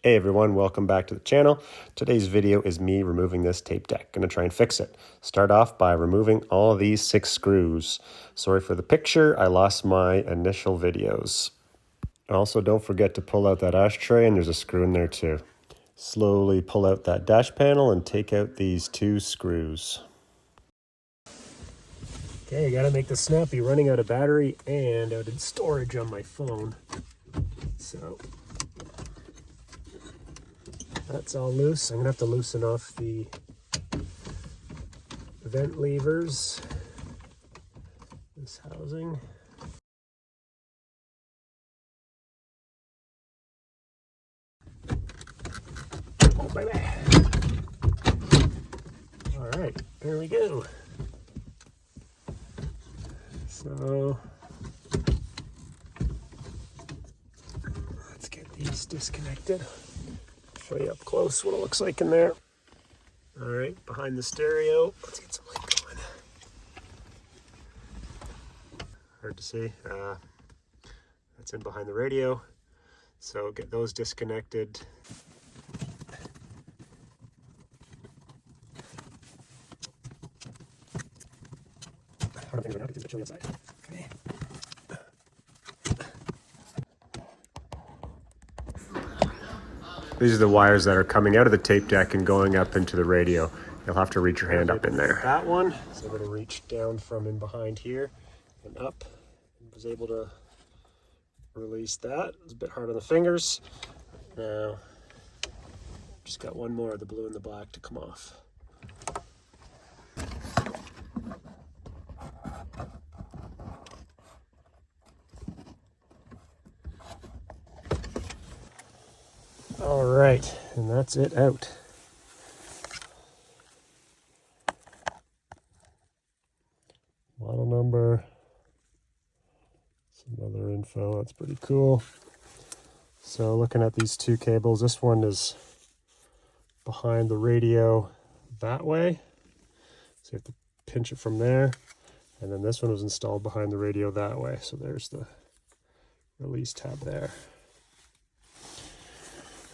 Hey everyone, welcome back to the channel. Today's video is me removing this tape deck. Gonna try and fix it. Start off by removing all these 6 screws. Sorry for the picture, I lost my initial videos. Also, don't forget to pull out that ashtray, and there's a screw in there too. Slowly pull out that dash panel and take out these 2 screws. Okay, gotta make this snappy. Running out of battery and out of storage on my phone. So that's all loose. I'm gonna have to loosen off the vent levers, this housing. Oh baby. All right, there we go. So let's get these disconnected. Show you up close what it looks like in there. All right, behind the stereo. Let's get some light going. Hard to see. That's in behind the radio. So get those disconnected. I don't think we're going to get chilly outside. Okay. These are the wires that are coming out of the tape deck and going up into the radio. You'll have to reach your hand up in there. That one, so I'm going to reach down from in behind here and up. I was able to release that. It was a bit hard on the fingers. Now, just got one more of the blue and the black to come off. All right, and that's it out. Model number, some other info, that's pretty cool. So looking at these 2 cables, this one is behind the radio that way. So you have to pinch it from there. And then this one was installed behind the radio that way. So there's the release tab there.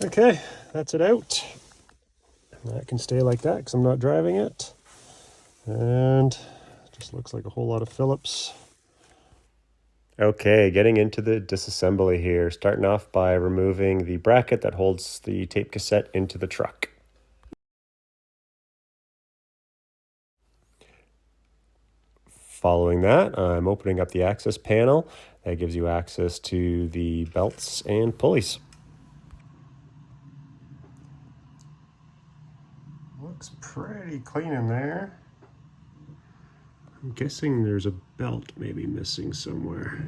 Okay, that's it out. That can stay like that because I'm not driving it. And it just looks like a whole lot of Phillips. Okay, getting into the disassembly here. Starting off by removing the bracket that holds the tape cassette into the truck. Following that, I'm opening up the access panel. That gives you access to the belts and pulleys. Looks pretty clean in there. I'm guessing there's a belt maybe missing somewhere.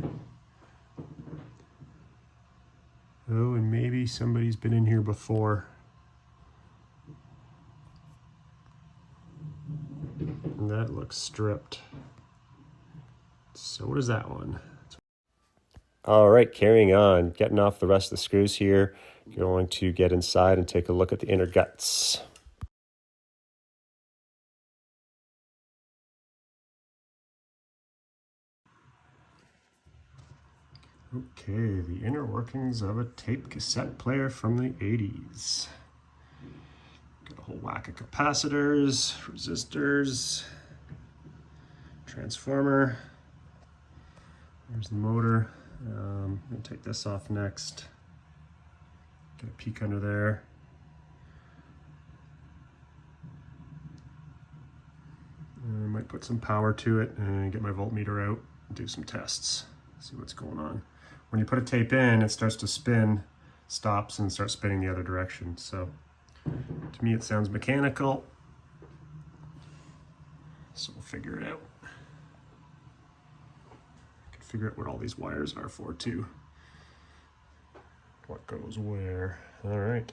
Oh, and maybe somebody's been in here before. And that looks stripped. So what is that one? All right, carrying on, getting off the rest of the screws here. Going to get inside and take a look at the inner guts. Okay, the inner workings of a tape cassette player from the 80s. Got a whole whack of capacitors, resistors, transformer. There's the motor. I'm going to take this off next. Get a peek under there. I might put some power to it and get my voltmeter out and do some tests. See what's going on. When you put a tape in, it starts to spin, stops, and starts spinning the other direction. So to me, it sounds mechanical. So we'll figure it out. I can figure out what all these wires are for too. What goes where. All right.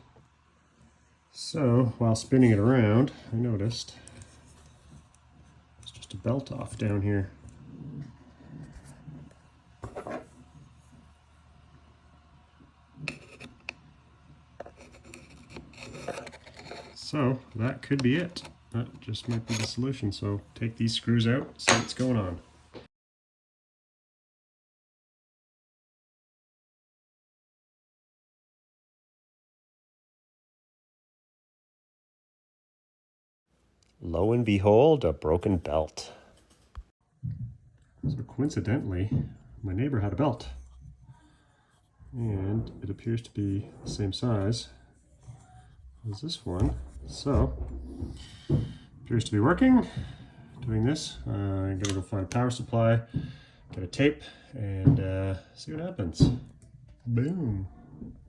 So while spinning it around, I noticed there's just a belt off down here. So that could be it. That just might be the solution. So take these screws out, see what's going on. lo and behold, a broken belt. So coincidentally, my neighbor had a belt, and it appears to be the same size as this one. So, appears to be working. Doing this, I'm gonna go find a power supply, get a tape, and see what happens. Boom.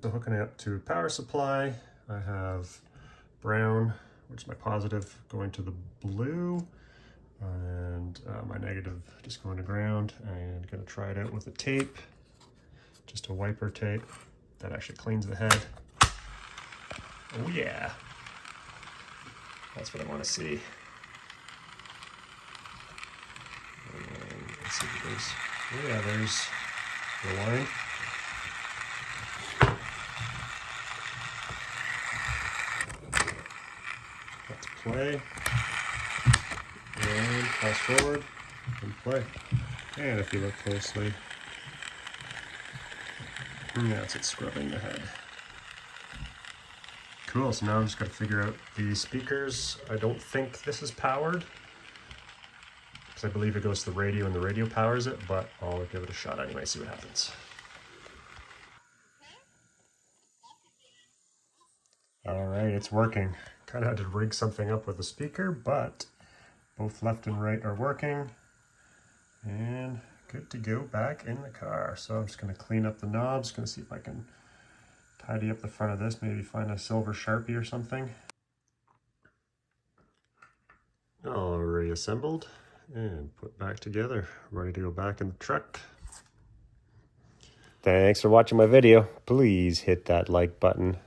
So hooking it up to power supply, I have brown, which is my positive, going to the blue, and my negative just going to ground. And gonna try it out with a tape, just a wiper tape that actually cleans the head. Oh yeah, that's what I want to see. And let's see if there's, oh yeah, there's the line. Let's play, and fast forward, and play. And if you look closely, that's it scrubbing the head. Cool, so now I'm just gonna figure out the speakers. I don't think this is powered, because I believe it goes to the radio and the radio powers it, but I'll give it a shot anyway, see what happens. All right, it's working. Kind of had to rig something up with the speaker, but both left and right are working. And good to go back in the car. So I'm just gonna clean up the knobs, gonna see if I can tidy up the front of this, maybe find a silver Sharpie or something. All reassembled and put back together, ready to go back in the truck. Thanks for watching my video. Please hit that like button.